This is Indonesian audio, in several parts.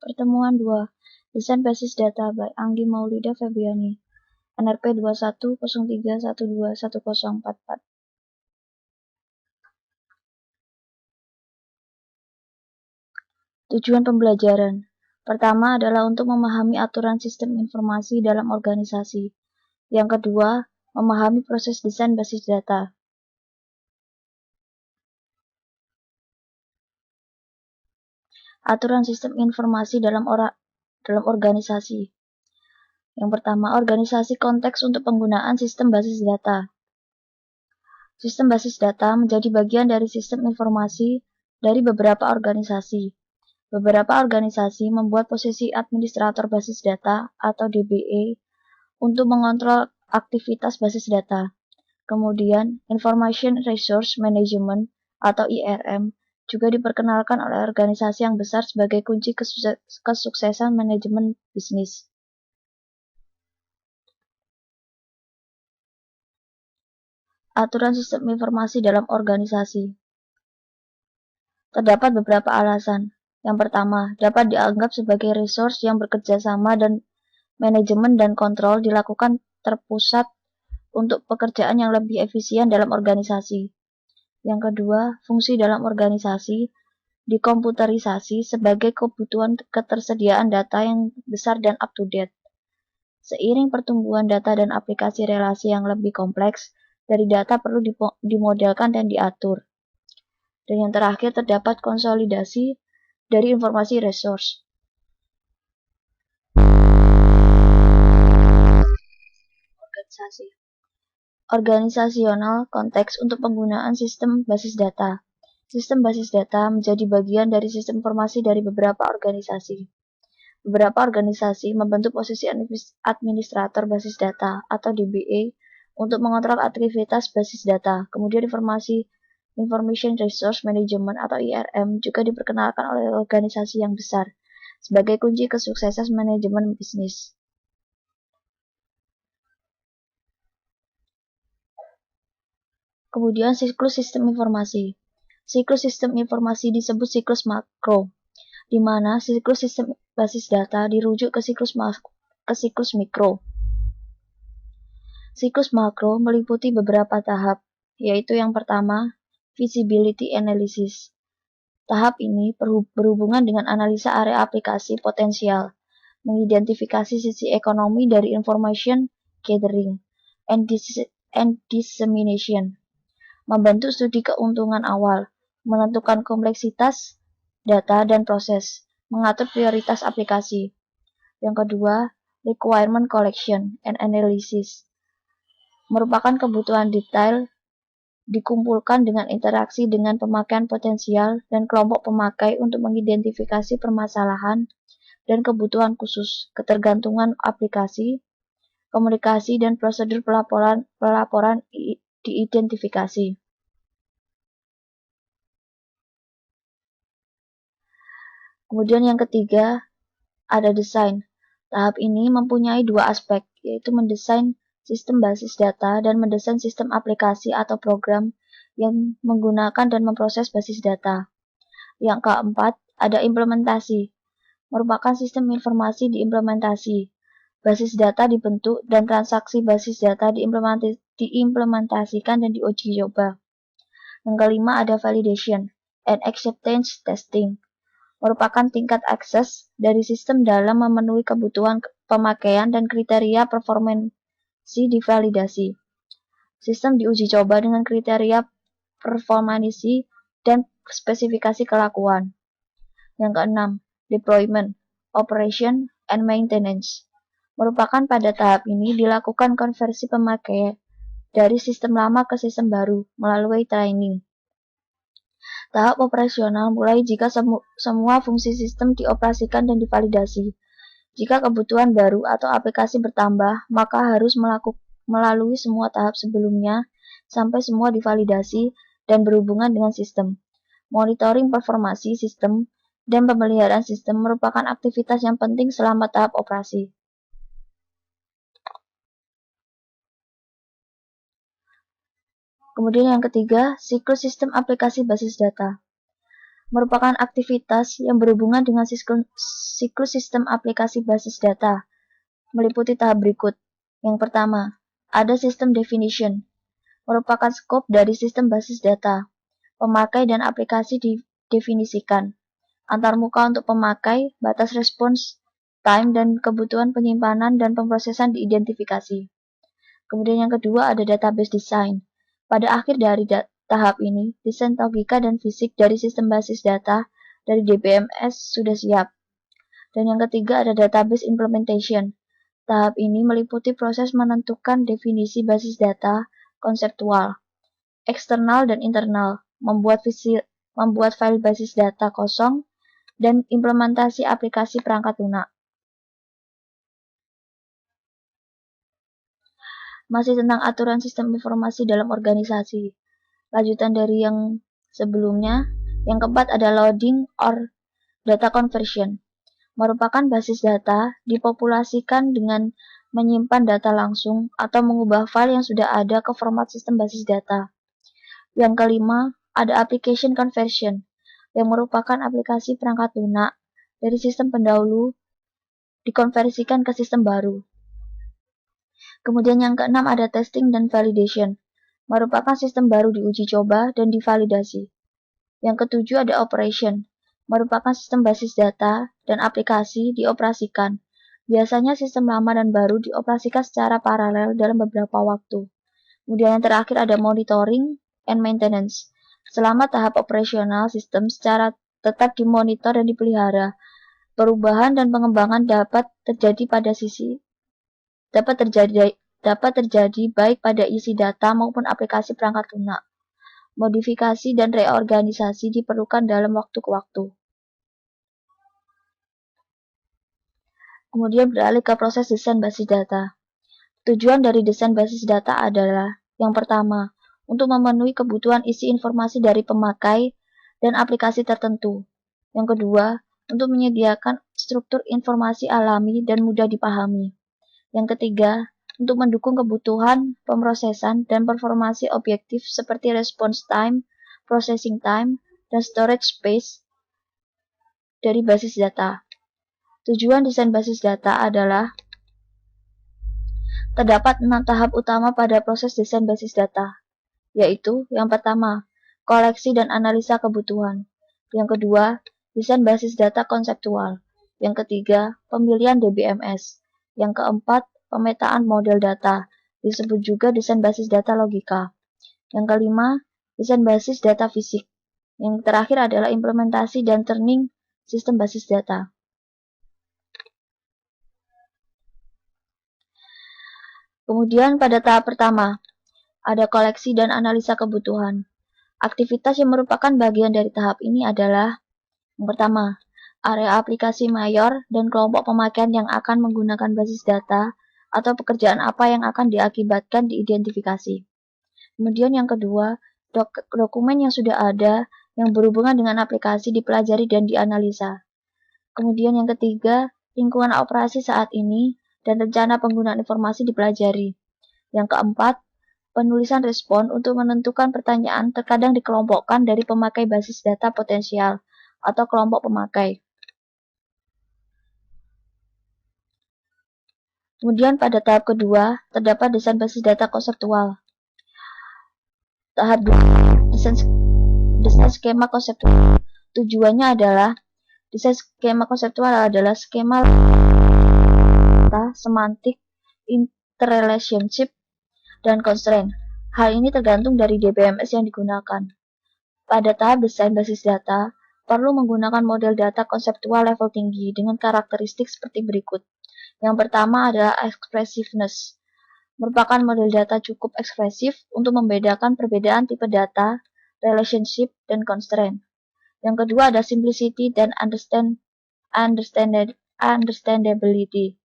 Pertemuan 2. Desain basis data by Anggi Maulida Febriani. NRP 2103121044. Tujuan pembelajaran. Pertama adalah untuk memahami aturan sistem informasi dalam organisasi. Yang kedua, memahami proses desain basis data. Aturan sistem informasi dalam organisasi. Yang pertama, organisasi konteks untuk penggunaan sistem basis data. Sistem basis data menjadi bagian dari sistem informasi dari beberapa organisasi. Beberapa organisasi membuat posisi administrator basis data atau DBA untuk mengontrol aktivitas basis data. Kemudian, Information Resource Management atau IRM juga diperkenalkan oleh organisasi yang besar sebagai kunci kesuksesan manajemen bisnis. Aturan sistem informasi dalam organisasi. Terdapat beberapa alasan. Yang pertama, dapat dianggap sebagai resource yang bekerja sama dan manajemen dan kontrol dilakukan terpusat untuk pekerjaan yang lebih efisien dalam organisasi. Yang kedua, fungsi dalam organisasi dikomputerisasi sebagai kebutuhan ketersediaan data yang besar dan up-to-date. Seiring pertumbuhan data dan aplikasi relasi yang lebih kompleks, dari data perlu dimodelkan dan diatur. Dan yang terakhir, terdapat konsolidasi dari informasi resource. Organisasional konteks untuk penggunaan sistem basis data. Sistem basis data menjadi bagian dari sistem informasi dari beberapa organisasi. Beberapa organisasi membentuk posisi administrator basis data atau DBA untuk mengontrol aktivitas basis data. Kemudian Information Resource Management atau IRM juga diperkenalkan oleh organisasi yang besar sebagai kunci kesuksesan manajemen bisnis. Kemudian siklus sistem informasi. Siklus sistem informasi disebut siklus makro, di mana siklus sistem basis data dirujuk ke siklus mikro. Siklus makro meliputi beberapa tahap, yaitu yang pertama, feasibility analysis. Tahap ini berhubungan dengan analisa area aplikasi potensial, mengidentifikasi sisi ekonomi dari information gathering and dissemination, membentuk studi keuntungan awal, menentukan kompleksitas data dan proses, mengatur prioritas aplikasi. Yang kedua, requirement collection and analysis, merupakan kebutuhan detail dikumpulkan dengan interaksi dengan pemakaian potensial dan kelompok pemakai untuk mengidentifikasi permasalahan dan kebutuhan khusus, ketergantungan aplikasi, komunikasi, dan prosedur pelaporan diidentifikasi. Kemudian yang ketiga, ada desain. Tahap ini mempunyai dua aspek, yaitu mendesain sistem basis data dan mendesain sistem aplikasi atau program yang menggunakan dan memproses basis data. Yang keempat, ada implementasi, merupakan sistem informasi diimplementasi. Basis data dibentuk dan transaksi basis data diimplementasikan dan diuji coba. Yang kelima, ada validation and acceptance testing, merupakan tingkat akses dari sistem dalam memenuhi kebutuhan pemakaian dan kriteria performansi divalidasi. Sistem diuji coba dengan kriteria performansi dan spesifikasi kelakuan. Yang keenam, deployment, operation, and maintenance, merupakan pada tahap ini dilakukan konversi pemakai dari sistem lama ke sistem baru melalui training. Tahap operasional mulai jika semua fungsi sistem dioperasikan dan divalidasi. Jika kebutuhan baru atau aplikasi bertambah, maka harus melalui semua tahap sebelumnya sampai semua divalidasi dan berhubungan dengan sistem. Monitoring performasi sistem dan pemeliharaan sistem merupakan aktivitas yang penting selama tahap operasi. Kemudian yang ketiga, siklus sistem aplikasi basis data. merupakan aktivitas yang berhubungan dengan siklus sistem aplikasi basis data, meliputi tahap berikut. Yang pertama, ada sistem definition, merupakan skop dari sistem basis data. Pemakai dan aplikasi didefinisikan. Antarmuka untuk pemakai, batas respons time, dan kebutuhan penyimpanan dan pemrosesan diidentifikasi. Kemudian yang kedua ada database design. Pada akhir dari tahap ini, desain logika dan fisik dari sistem basis data dari DBMS sudah siap. Dan yang ketiga ada database implementation. Tahap ini meliputi proses menentukan definisi basis data konseptual, eksternal dan internal, membuat file basis data kosong, dan implementasi aplikasi perangkat lunak. Masih tentang aturan sistem informasi dalam organisasi. Lanjutan dari yang sebelumnya, yang keempat ada loading or data conversion. Merupakan basis data dipopulasikan dengan menyimpan data langsung atau mengubah file yang sudah ada ke format sistem basis data. Yang kelima, ada application conversion, yang merupakan aplikasi perangkat lunak dari sistem pendahulu dikonversikan ke sistem baru. Kemudian yang keenam ada testing dan validation, merupakan sistem baru diuji coba dan divalidasi. Yang ketujuh ada operation, merupakan sistem basis data dan aplikasi dioperasikan. Biasanya sistem lama dan baru dioperasikan secara paralel dalam beberapa waktu. Kemudian yang terakhir ada monitoring and maintenance. Selama tahap operasional sistem secara tetap dimonitor dan dipelihara. Perubahan dan pengembangan dapat terjadi baik pada isi data maupun aplikasi perangkat lunak. Modifikasi dan reorganisasi diperlukan dalam waktu ke waktu. Kemudian beralih ke proses desain basis data. Tujuan dari desain basis data adalah yang pertama, untuk memenuhi kebutuhan isi informasi dari pemakai dan aplikasi tertentu. Yang kedua, untuk menyediakan struktur informasi alami dan mudah dipahami. Yang ketiga, untuk mendukung kebutuhan pemrosesan dan performasi objektif seperti response time, processing time, dan storage space dari basis data. Tujuan desain basis data adalah terdapat 6 tahap utama pada proses desain basis data, yaitu yang pertama, koleksi dan analisa kebutuhan. Yang kedua, desain basis data konseptual. Yang ketiga, pemilihan DBMS. Yang keempat, pemetaan model data, disebut juga desain basis data logika. Yang kelima, desain basis data fisik. Yang terakhir adalah implementasi dan turning sistem basis data. Kemudian pada tahap pertama, ada koleksi dan analisa kebutuhan. Aktivitas yang merupakan bagian dari tahap ini adalah yang pertama, area aplikasi mayor dan kelompok pemakaian yang akan menggunakan basis data atau pekerjaan apa yang akan diakibatkan diidentifikasi. Kemudian yang kedua, dokumen yang sudah ada yang berhubungan dengan aplikasi dipelajari dan dianalisa. Kemudian yang ketiga, lingkungan operasi saat ini dan rencana penggunaan informasi dipelajari. Yang keempat, penulisan respon untuk menentukan pertanyaan terkadang dikelompokkan dari pemakai basis data potensial atau kelompok pemakai. Kemudian pada tahap kedua, terdapat desain basis data konseptual. Tahap 2, desain skema konseptual. Tujuannya adalah, desain skema konseptual adalah skema semantik, interrelationship, dan constraint. Hal ini tergantung dari DBMS yang digunakan. Pada tahap desain basis data, perlu menggunakan model data konseptual level tinggi dengan karakteristik seperti berikut. Yang pertama adalah expressiveness, merupakan model data cukup ekspresif untuk membedakan perbedaan tipe data, relationship, dan constraint. Yang kedua ada simplicity dan understandability,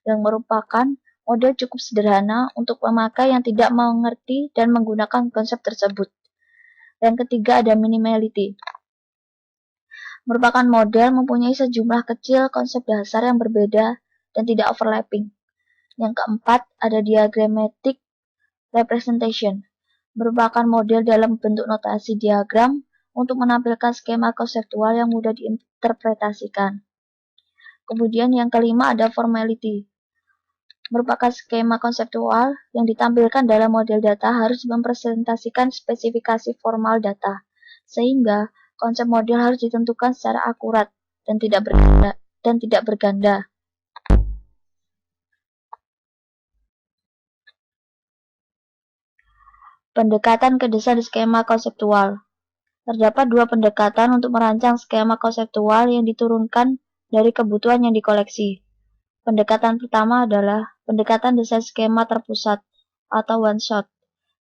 yang merupakan model cukup sederhana untuk pemakai yang tidak mengerti dan menggunakan konsep tersebut. Yang ketiga ada minimality, merupakan model mempunyai sejumlah kecil konsep dasar yang berbeda dan tidak overlapping. Yang keempat ada diagrammatic representation, merupakan model dalam bentuk notasi diagram untuk menampilkan skema konseptual yang mudah diinterpretasikan. Kemudian yang kelima ada formality. Merupakan skema konseptual yang ditampilkan dalam model data harus mempresentasikan spesifikasi formal data, sehingga konsep model harus ditentukan secara akurat dan tidak berganda. Pendekatan ke desain skema konseptual. Terdapat dua pendekatan untuk merancang skema konseptual yang diturunkan dari kebutuhan yang dikoleksi. Pendekatan pertama adalah pendekatan desain skema terpusat atau one-shot,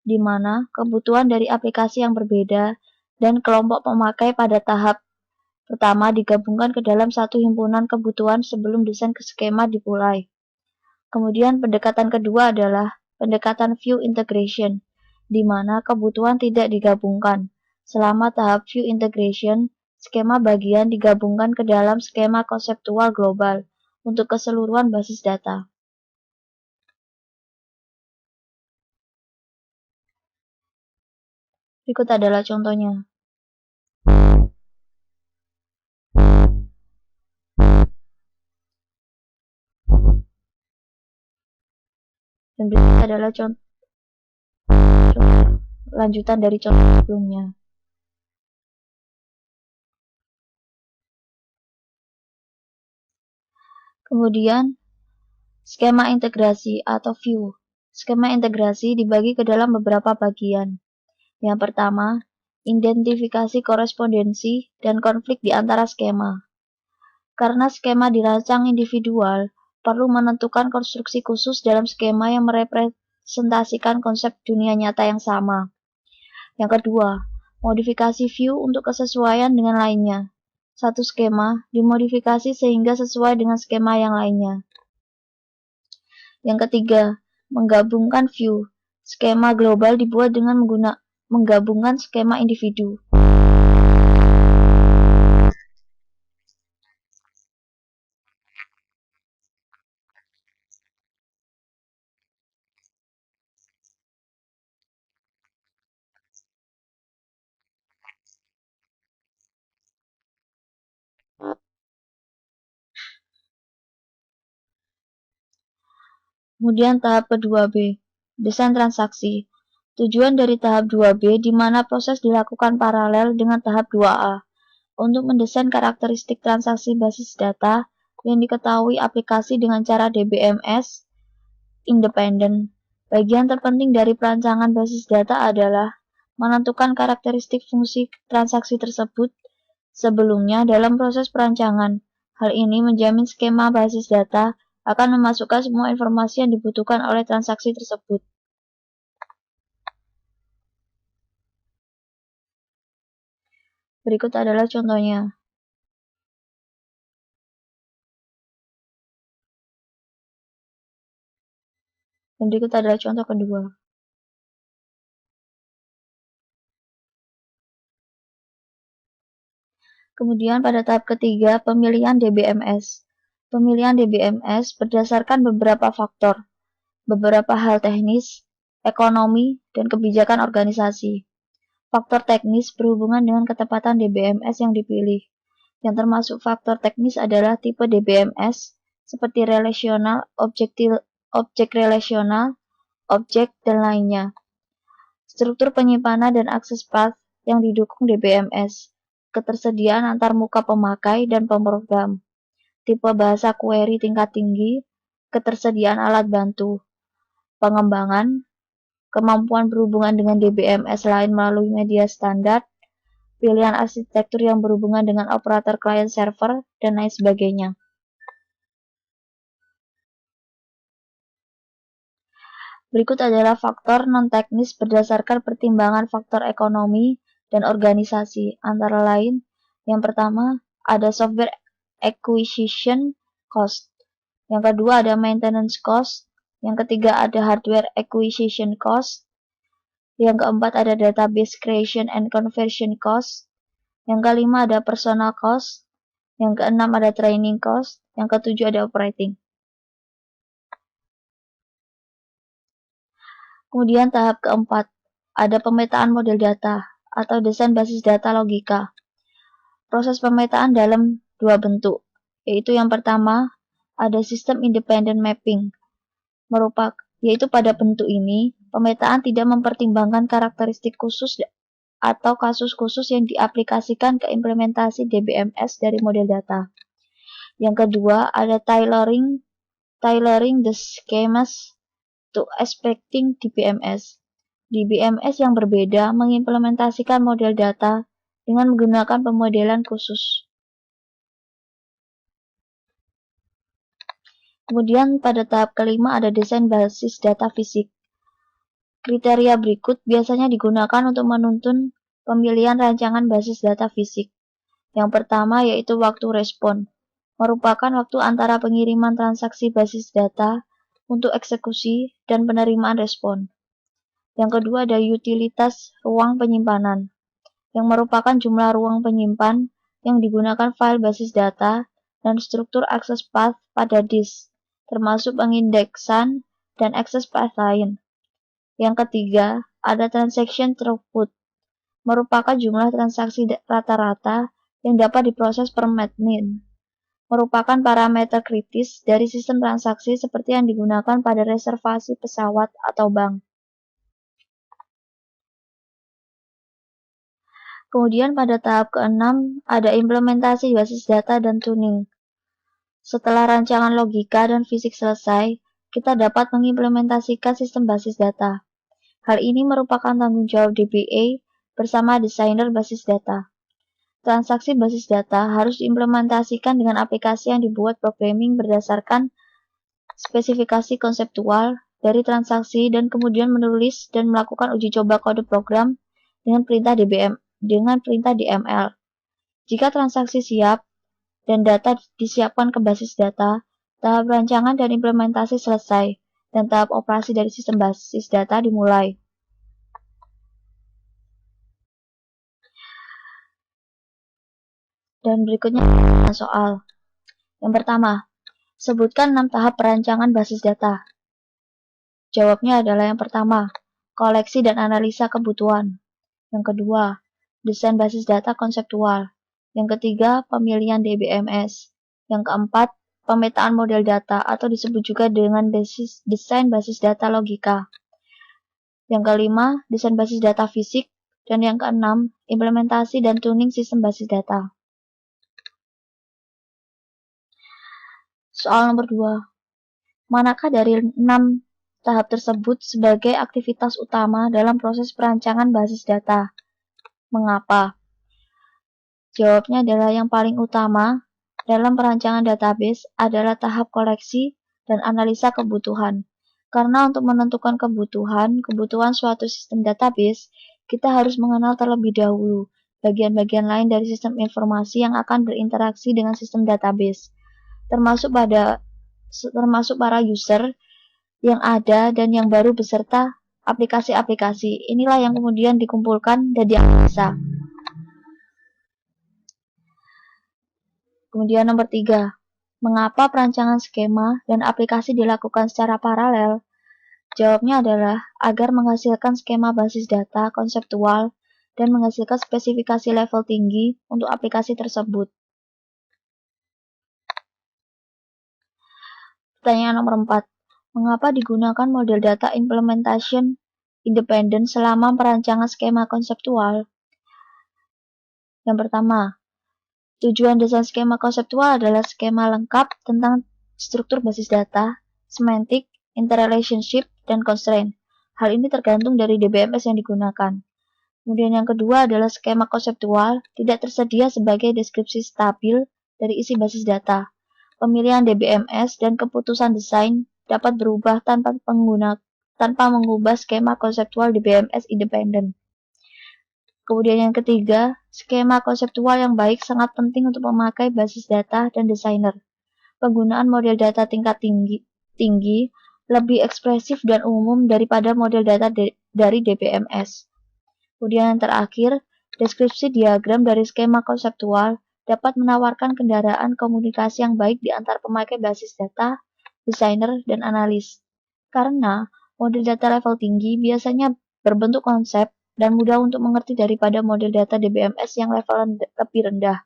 di mana kebutuhan dari aplikasi yang berbeda dan kelompok pemakai pada tahap pertama digabungkan ke dalam satu himpunan kebutuhan sebelum desain skema dimulai. Kemudian pendekatan kedua adalah pendekatan view integration, di mana kebutuhan tidak digabungkan. Selama tahap view integration, skema bagian digabungkan ke dalam skema konseptual global untuk keseluruhan basis data. Berikut adalah contohnya. Dan berikut adalah contoh lanjutan dari contoh sebelumnya. Kemudian, skema integrasi atau view. Skema integrasi dibagi ke dalam beberapa bagian. Yang pertama, identifikasi korespondensi dan konflik di antara skema. Karena skema dirancang individual, perlu menentukan konstruksi khusus dalam skema yang merepresentasikan konsep dunia nyata yang sama. Yang kedua, modifikasi view untuk kesesuaian dengan lainnya. Satu skema dimodifikasi sehingga sesuai dengan skema yang lainnya. Yang ketiga, menggabungkan view. Skema global dibuat dengan menggabungkan skema individu. Kemudian tahap kedua B, desain transaksi. Tujuan dari tahap 2B di mana proses dilakukan paralel dengan tahap 2A untuk mendesain karakteristik transaksi basis data yang diketahui aplikasi dengan cara DBMS independen. Bagian terpenting dari perancangan basis data adalah menentukan karakteristik fungsi transaksi tersebut sebelumnya dalam proses perancangan. Hal ini menjamin skema basis data akan memasukkan semua informasi yang dibutuhkan oleh transaksi tersebut. Berikut adalah contohnya. Dan berikut adalah contoh kedua. Kemudian pada tahap ketiga, pemilihan DBMS. Pemilihan DBMS berdasarkan beberapa faktor, beberapa hal teknis, ekonomi, dan kebijakan organisasi. Faktor teknis berhubungan dengan ketepatan DBMS yang dipilih. Yang termasuk faktor teknis adalah tipe DBMS, seperti relasional, objek relasional, objek, dan lainnya. Struktur penyimpanan dan akses path yang didukung DBMS, ketersediaan antar muka pemakai dan pemrogram, tipe bahasa query tingkat tinggi, ketersediaan alat bantu, pengembangan, kemampuan berhubungan dengan DBMS lain melalui media standar, pilihan arsitektur yang berhubungan dengan operator client server, dan lain sebagainya. Berikut adalah faktor non-teknis berdasarkan pertimbangan faktor ekonomi dan organisasi, antara lain, yang pertama, ada software acquisition cost, yang kedua ada maintenance cost, yang ketiga ada hardware acquisition cost, yang keempat ada database creation and conversion cost, yang kelima ada personal cost, yang keenam ada training cost, yang ketujuh ada operating. Kemudian tahap keempat, ada pemetaan model data atau desain basis data logika. Proses pemetaan dalam dua bentuk, yaitu yang pertama, ada sistem independent mapping, yaitu pada bentuk ini, pemetaan tidak mempertimbangkan karakteristik khusus atau kasus khusus yang diaplikasikan ke implementasi DBMS dari model data. Yang kedua, ada tailoring the schemas to expecting DBMS. DBMS yang berbeda mengimplementasikan model data dengan menggunakan pemodelan khusus. Kemudian pada tahap kelima ada desain basis data fisik. Kriteria berikut biasanya digunakan untuk menuntun pemilihan rancangan basis data fisik. Yang pertama yaitu waktu respon, merupakan waktu antara pengiriman transaksi basis data untuk eksekusi dan penerimaan respon. Yang kedua ada utilitas ruang penyimpanan, yang merupakan jumlah ruang penyimpan yang digunakan file basis data dan struktur access path pada disk, termasuk pengindeksan dan access path lain. Yang ketiga, ada transaction throughput, merupakan jumlah transaksi rata-rata yang dapat diproses per menit, merupakan parameter kritis dari sistem transaksi seperti yang digunakan pada reservasi pesawat atau bank. Kemudian pada tahap ke-6 ada implementasi basis data dan tuning. Setelah rancangan logika dan fisik selesai, kita dapat mengimplementasikan sistem basis data. Hal ini merupakan tanggung jawab DBA bersama desainer basis data. Transaksi basis data harus diimplementasikan dengan aplikasi yang dibuat programming berdasarkan spesifikasi konseptual dari transaksi dan kemudian menulis dan melakukan uji coba kode program dengan perintah DML. Jika transaksi siap dan data disiapkan ke basis data, tahap rancangan dan implementasi selesai dan tahap operasi dari sistem basis data dimulai. Dan berikutnya soal. Yang pertama, sebutkan 6 tahap perancangan basis data. Jawabnya adalah yang pertama, koleksi dan analisa kebutuhan. Yang kedua, desain basis data konseptual. Yang ketiga, pemilihan DBMS. Yang keempat, pemetaan model data atau disebut juga dengan desain basis data logika. Yang kelima, desain basis data fisik. Dan yang keenam, implementasi dan tuning sistem basis data. Soal nomor 2. Manakah dari 6 tahap tersebut sebagai aktivitas utama dalam proses perancangan basis data? Mengapa? Jawabnya adalah yang paling utama dalam perancangan database adalah tahap koleksi dan analisa kebutuhan. Karena untuk menentukan kebutuhan suatu sistem database, kita harus mengenal terlebih dahulu bagian-bagian lain dari sistem informasi yang akan berinteraksi dengan sistem database, termasuk para user yang ada dan yang baru beserta aplikasi-aplikasi. Inilah yang kemudian dikumpulkan dan dianalisa. Kemudian nomor 3, mengapa perancangan skema dan aplikasi dilakukan secara paralel? Jawabnya adalah agar menghasilkan skema basis data konseptual dan menghasilkan spesifikasi level tinggi untuk aplikasi tersebut. Pertanyaan nomor 4, mengapa digunakan model data implementation independent selama perancangan skema konseptual? Yang pertama, tujuan desain skema konseptual adalah skema lengkap tentang struktur basis data, semantik, interrelationship, dan constraint. Hal ini tergantung dari DBMS yang digunakan. Kemudian yang kedua adalah skema konseptual tidak tersedia sebagai deskripsi stabil dari isi basis data. Pemilihan DBMS dan keputusan desain dapat berubah tanpa mengubah skema konseptual DBMS independen. Kemudian yang ketiga, skema konseptual yang baik sangat penting untuk memakai basis data dan desainer. Penggunaan model data tingkat tinggi lebih ekspresif dan umum daripada model data dari DBMS. Kemudian yang terakhir, deskripsi diagram dari skema konseptual dapat menawarkan kendaraan komunikasi yang baik di antara pemakai basis data, desainer, dan analis. Karena model data level tinggi biasanya berbentuk konsep dan mudah untuk mengerti daripada model data DBMS yang level lebih rendah,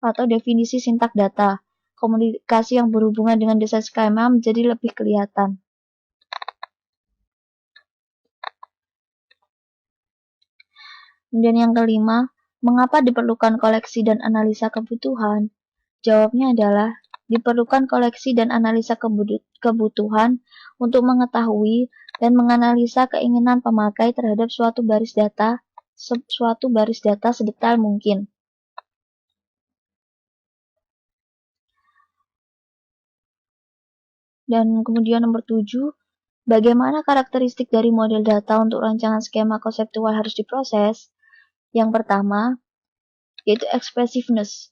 atau definisi sintak data. Komunikasi yang berhubungan dengan desain skema menjadi lebih kelihatan. Kemudian yang kelima, mengapa diperlukan koleksi dan analisa kebutuhan? Jawabnya adalah, diperlukan koleksi dan analisa kebutuhan untuk mengetahui dan menganalisa keinginan pemakai terhadap suatu baris data sedetail mungkin. Dan kemudian nomor 7, bagaimana karakteristik dari model data untuk rancangan skema konseptual harus diproses? Yang pertama, yaitu expressiveness.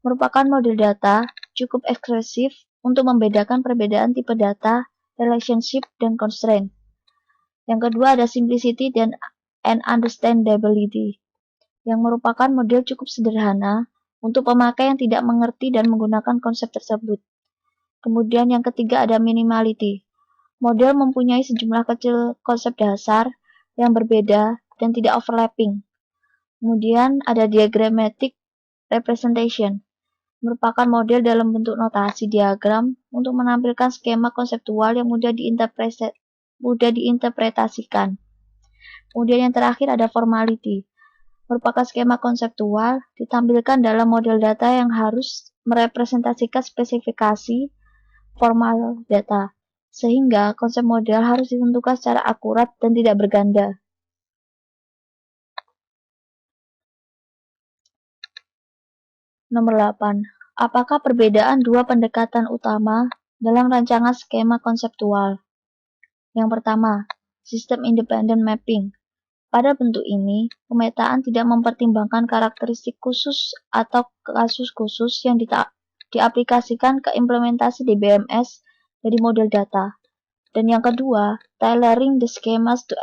Merupakan model data cukup ekspresif untuk membedakan perbedaan tipe data, relationship, dan constraint. Yang kedua ada simplicity and understandability, yang merupakan model cukup sederhana untuk pemakai yang tidak mengerti dan menggunakan konsep tersebut. Kemudian yang ketiga ada minimality. Model mempunyai sejumlah kecil konsep dasar yang berbeda dan tidak overlapping. Kemudian ada diagrammatic representation, merupakan model dalam bentuk notasi diagram untuk menampilkan skema konseptual yang mudah diinterpretasikan. Kemudian yang terakhir ada formality, merupakan skema konseptual ditampilkan dalam model data yang harus merepresentasikan spesifikasi formal data, sehingga konsep model harus ditentukan secara akurat dan tidak berganda. Nomor 8. Apakah perbedaan dua pendekatan utama dalam rancangan skema konseptual? Yang pertama, sistem independent mapping. Pada bentuk ini, pemetaan tidak mempertimbangkan karakteristik khusus atau kasus khusus yang diaplikasikan ke implementasi DBMS dari model data. Dan yang kedua, tailoring the schemas to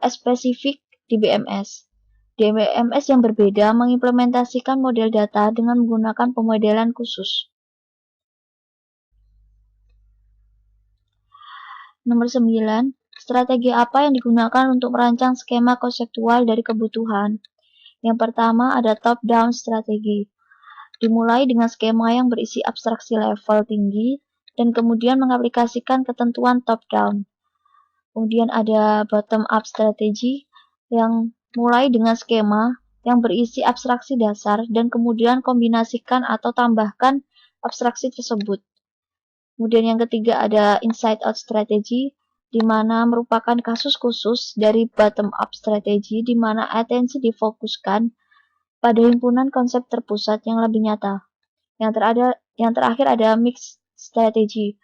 specific DBMS. DBMS yang berbeda mengimplementasikan model data dengan menggunakan pemodelan khusus. Nomor 9, strategi apa yang digunakan untuk merancang skema konseptual dari kebutuhan? Yang pertama ada top-down strategi. Dimulai dengan skema yang berisi abstraksi level tinggi dan kemudian mengaplikasikan ketentuan top-down. Kemudian ada bottom-up strategi yang mulai dengan skema yang berisi abstraksi dasar dan kemudian kombinasikan atau tambahkan abstraksi tersebut. Kemudian yang ketiga ada inside-out strategi, di mana merupakan kasus khusus dari bottom-up strategi di mana atensi difokuskan pada himpunan konsep terpusat yang lebih nyata. Yang terakhir ada mixed strategi,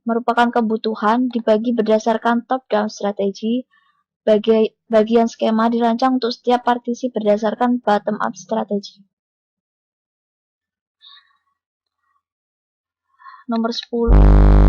merupakan kebutuhan dibagi berdasarkan top-down strategi. Bagian skema dirancang untuk setiap partisi berdasarkan bottom-up strategi. Nomor 10.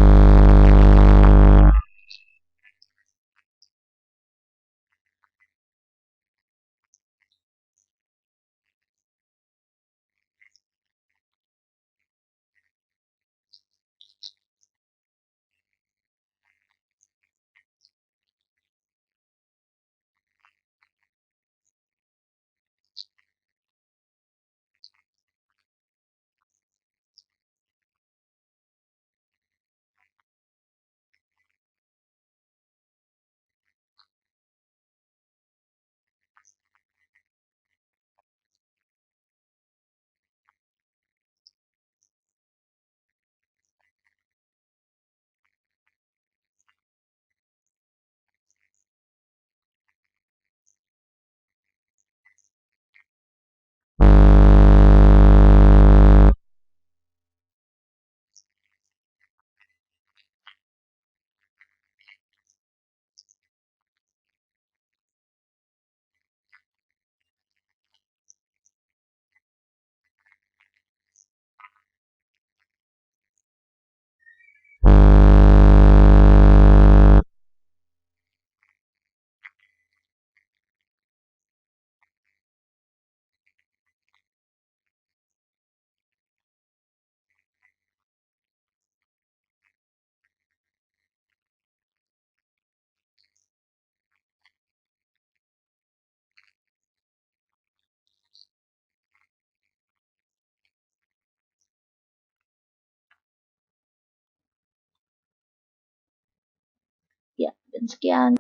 Dan sekian.